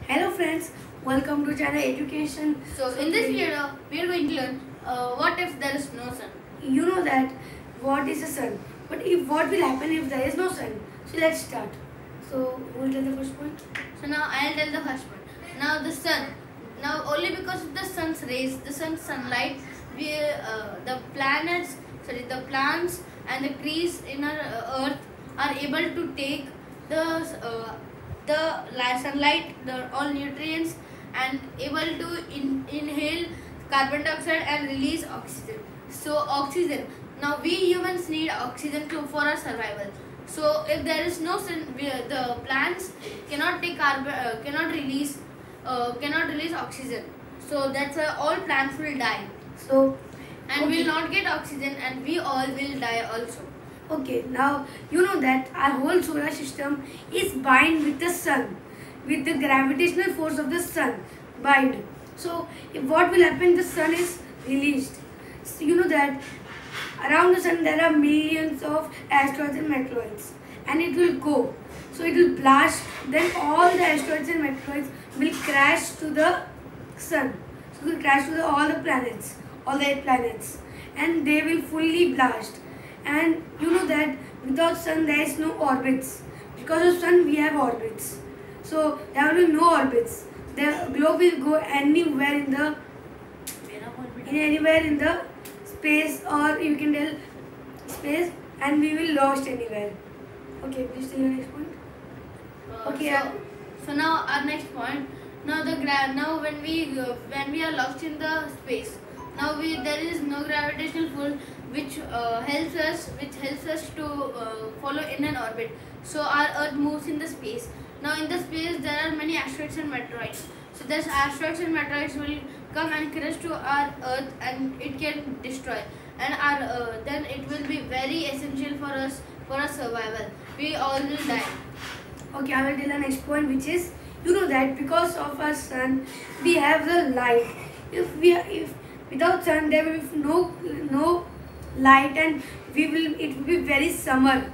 Hello friends, welcome to China Education. So in this video, we are going to learn what if there is no sun. You know that what is the sun, but if what will happen if there is no sun? So let's start. So who will tell the first point? So now I'll tell the first one. Now the sun. Now only because of the sun's rays, the sun's sunlight, the the plants and the trees in our earth are able to take the sunlight, all nutrients, and able to inhale carbon dioxide and release oxygen. So oxygen. Now we humans need oxygen for our survival. So if there is no sun, the plants cannot take cannot release oxygen. So that's why all plants will die. So And will not get oxygen, and we all will die also. Okay, now you know that our whole solar system is bind with the sun, with the gravitational force of the sun bind. So what will happen? The sun is released. So you know that around the sun there are millions of asteroids and meteoroids, and it will go. So it will blast. Then all the asteroids and meteoroids will crash to the sun. So it will crash to all the planets, all the 8 planets, and they will fully blast. And you know that without sun there is no orbits. Because of sun we have orbits. So there will be no orbits. The globe will go anywhere in the space, or you can tell space, and we will lost anywhere. Okay, please tell your next point. Okay. So now our next point. Now now when we are lost in the space, now there is no gravitational force which helps us to follow in an orbit. So our Earth moves in the space. Now in the space there are many asteroids and meteoroids. So these asteroids and meteoroids will come and crash to our Earth, and it can destroy. And our then it will be very essential for us for our survival. We all will die. Okay, I will tell the next point, which is you know that because of our sun we have the light. If without sun there will be no light, and it will be very summer.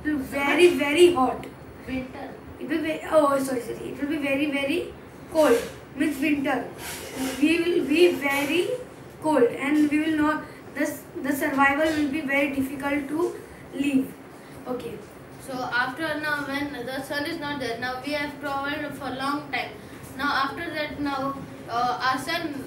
It will be very hot. Winter. It will be sorry. It will be very cold. Means winter. We will be very cold, and we will not. The survival will be very difficult to live. Okay. So after now when the sun is not there, now we have traveled for a long time. Now after that now our sun,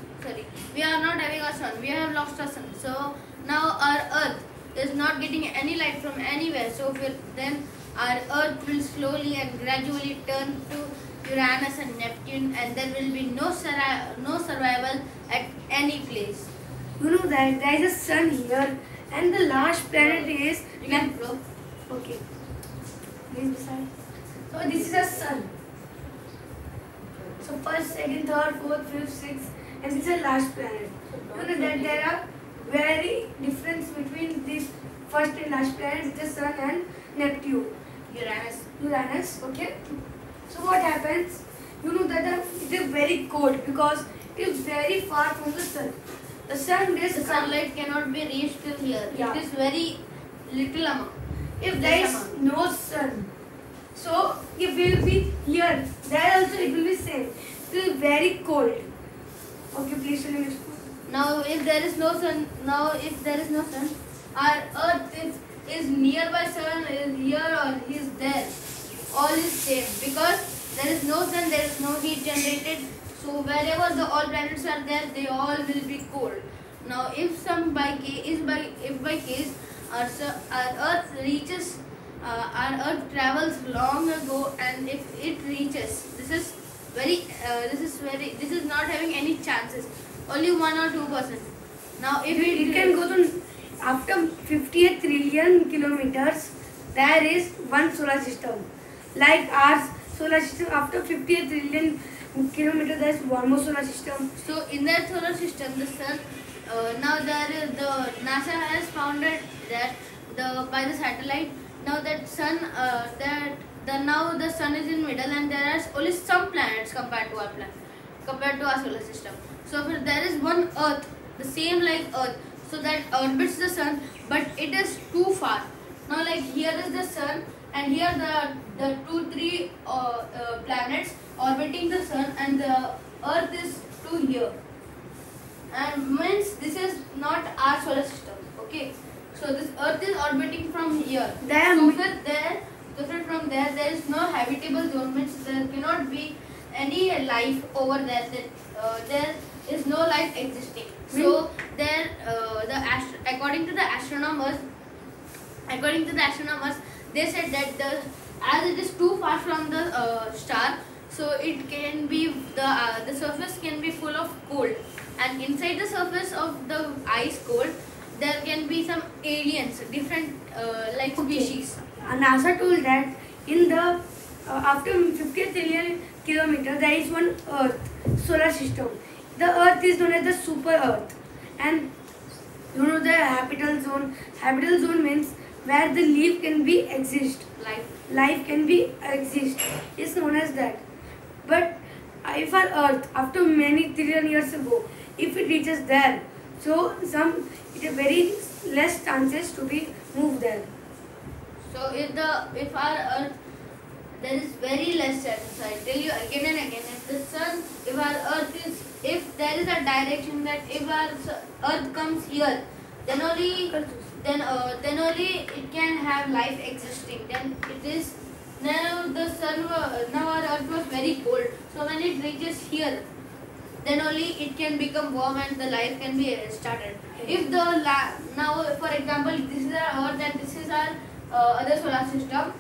we are not having our sun. We have lost our sun. So now our earth is not getting any light from anywhere. So then our earth will slowly and gradually turn to Uranus and Neptune, and there will be no survival at any place. You know that there is a sun here, and the last planet is Neptune. Okay. Please decide. So this is a sun. So first, second, third, fourth, fifth, sixth, and this is the last planet. You know that there are very difference between this first and last planet, the sun and Neptune. Uranus. Okay. So what happens? You know that it is very cold because it is very far from the sun. The sunlight cannot be reached till here. Yeah. It is very little amount. If there is no sun, so if we will be here, there also it will be same. It will be very cold. Okay, please tell me. Now if there is no sun, our earth is nearby sun, is here or is there. All is same because there is no sun, there is no heat generated. So wherever all planets are there, they all will be cold. Now if by case our Earth travels long ago, and if it reaches, this is not having any chances, only 1 or 2%. Now if it can go to after 58 trillion kilometers, there is one solar system. Like our solar system, after 58 trillion kilometers, there is one more solar system. So in that solar system, the sun. Now the NASA has found that by the satellite. Now that sun now the sun is in middle, and there are only some planets compared to our solar system. So if there is one Earth, the same like Earth, so that orbits the sun, but it is too far. Now like here is the sun, and here the 2-3 planets orbiting the sun and the earth is to here. And means this is not our solar system. Okay. So this earth is orbiting from here. From there is no habitable zone, means there cannot be any life over there. There is no life existing. So there, according to the astronomers, they said that as it is too far from the star, so it can be the surface can be full of cold, and inside the surface of the ice cold there can be some aliens, different like species. NASA told that in the after 50 trillion kilometers there is one Earth solar system. The Earth is known as the super Earth, and you know the habitable zone. Habitable zone means where the life can be exist. Life can be exist is known as that. But if our Earth after many trillion years ago, if it reaches there, so it is very less chances to be moved there. So if our Earth, there is very less chances. I tell you again and again, if the sun, if our Earth is, if there is a direction that if our Earth comes here, then only it can have life existing. Then it is now the sun. Now our Earth was very cold. So when it reaches here, then only it can become warm and the life can be started. If the now, for example, this is our Earth and this is our other solar system.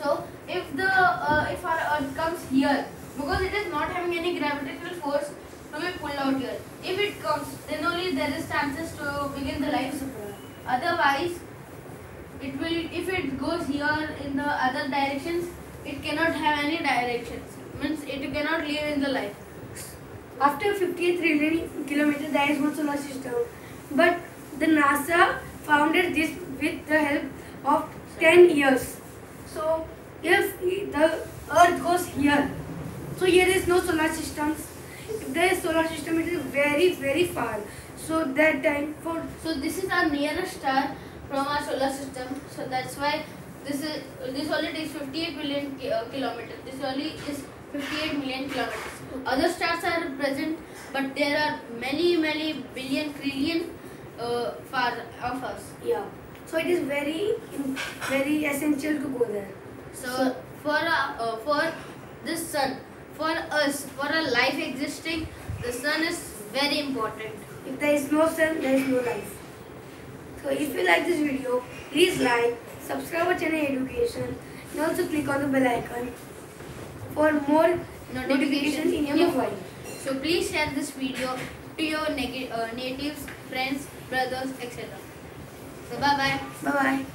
So if our Earth comes here, because it is not having any gravitational force to be pulled out here. If it comes, then only there is chances to begin the life. Otherwise, it will. If it goes here in the other directions, it cannot have any directions. Means it cannot live in the life. After 58 trillion kilometers, there is one solar system, but the NASA founded this with the help of 10 years. So if the Earth goes here, so here is no solar systems. If there is solar system, it is very, very far. So that time so this is our nearest star from our solar system. So that's why this only takes 58 billion kilometers. This only is 58 million kilometers. Other stars are present, but there are many billion trillion far of us. Yeah. So it is very essential to go there. So for this sun, for us, for a life existing, the sun is very important. If there is no sun, there is no life. So if you like this video, please like, subscribe our channel Education, and also click on the bell icon for more notifications in your mobile. So please share this video to your natives, friends, brothers, etc. So bye bye. Bye bye.